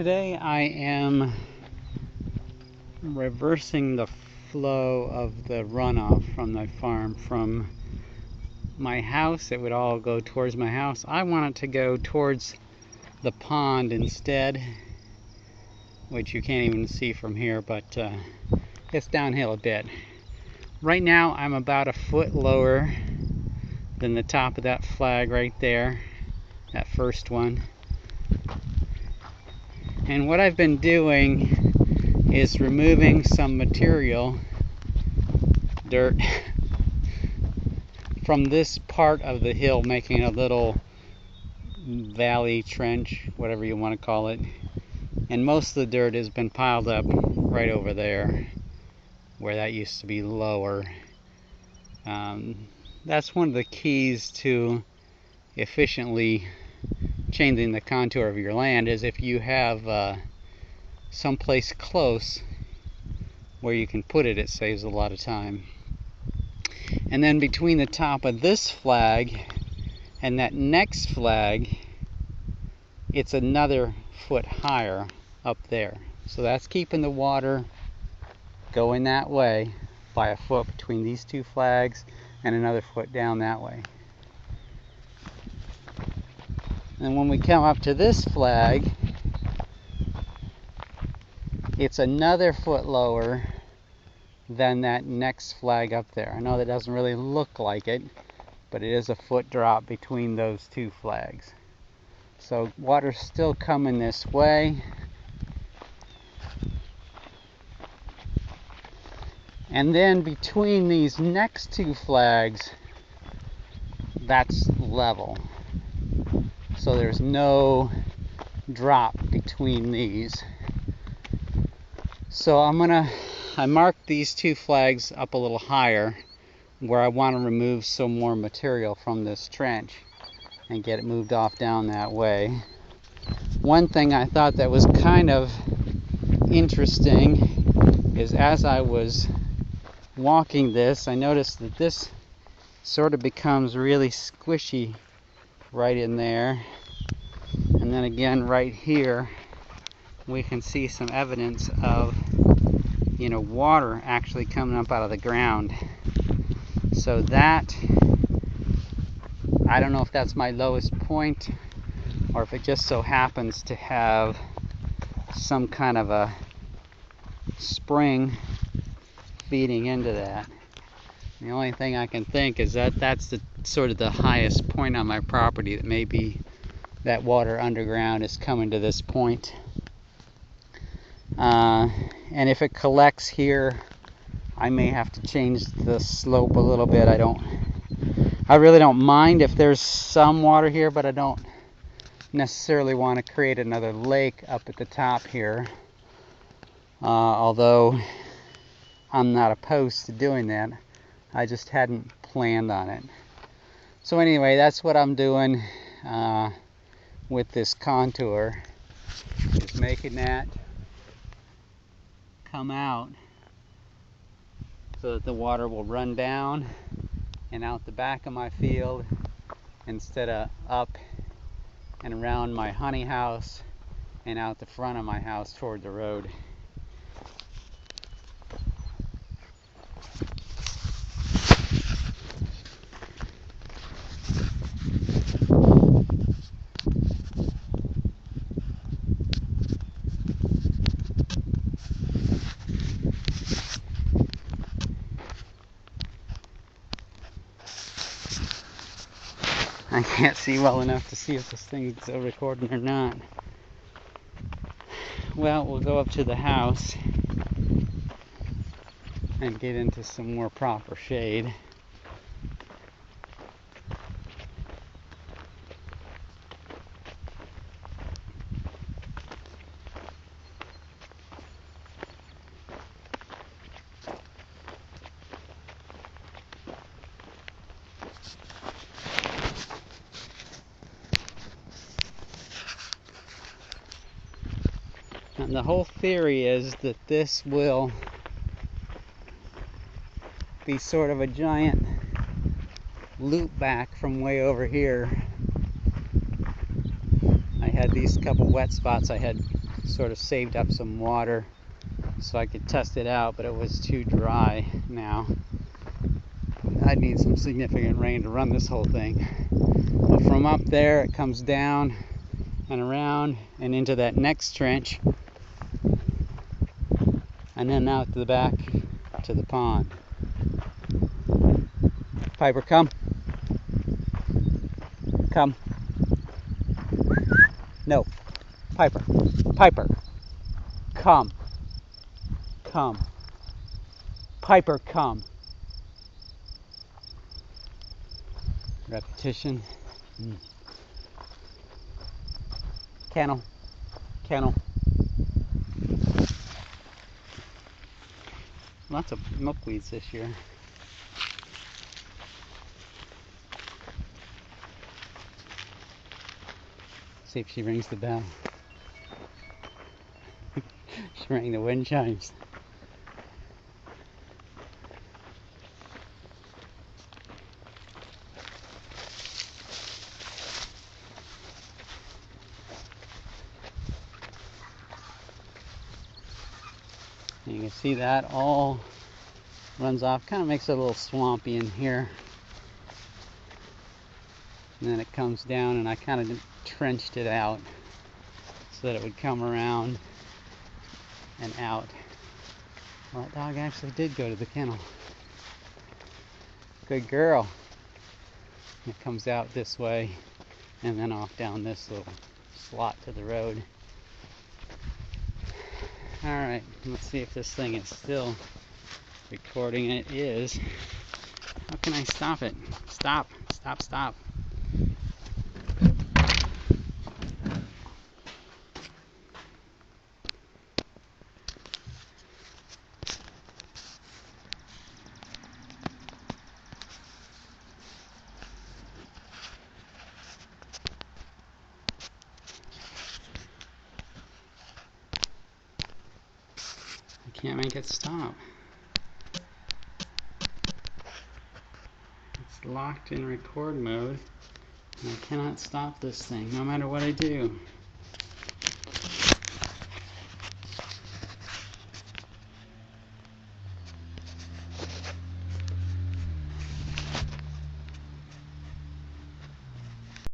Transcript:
Today I am reversing the flow of the runoff from the farm from my house. It would all go towards my house. I want it to go towards the pond instead, which you can't even see from here, but it's downhill a bit. Right now I'm about a foot lower than the top of that flag right there, that first one. And what I've been doing is removing some material, dirt, from this part of the hill, making a little valley trench, whatever you want to call it. And most of the dirt has been piled up right over there, where that used to be lower. That's one of the keys to efficiently changing the contour of your land, is if you have someplace close where you can put it, it saves a lot of time. And then between the top of this flag and that next flag, it's another foot higher up there. So that's keeping the water going that way by a foot between these two flags and another foot down that way. And when we come up to this flag, it's another foot lower than that next flag up there. I know that doesn't really look like it, but it is a foot drop between those two flags. So water's still coming this way. And then between these next two flags, that's level. So there's no drop between these. So I marked these two flags up a little higher where I want to remove some more material from this trench and get it moved off down that way. One thing I thought that was kind of interesting is, as I was walking this, I noticed that this sort of becomes really squishy right in there, and then again right here we can see some evidence of water actually coming up out of the ground. So that, I don't know if that's my lowest point or if it just so happens to have some kind of a spring feeding into that. The only thing I can think is that that's the sort of the highest point on my property, that maybe that water underground is coming to this point. And if it collects here, I may have to change the slope a little bit. I really don't mind if there's some water here, but I don't necessarily want to create another lake up at the top here. Although I'm not opposed to doing that, I just hadn't planned on it. So anyway, that's what I'm doing with this contour, is making that come out so that the water will run down and out the back of my field instead of up and around my honey house and out the front of my house toward the road. I can't see well enough to see if this thing is recording or not. Well, we'll go up to the house and get into some more proper shade. And the whole theory is that this will be sort of a giant loop back from way over here. I had these couple wet spots I had sort of saved up some water so I could test it out, but it was too dry now. I'd need some significant rain to run this whole thing. But from up there it comes down and around and into that next trench, and then out to the back to the pond. Piper, come. Come. No. Piper. Piper. Come. Come. Piper, come. Repetition. Kennel. Kennel. Lots of milkweeds this year. See if she rings the bell. She rang the wind chimes. And you can see that all runs off, kind of makes it a little swampy in here. And then it comes down, and I kind of trenched it out so that it would come around and out. Well, that dog actually did go to the kennel. Good girl. It comes out this way and then off down this little slot to the road. Alright, let's see if this thing is still recording. It is. How can I stop it? Stop, stop, stop. I can't make it stop. It's locked in record mode, and I cannot stop this thing no matter what I do.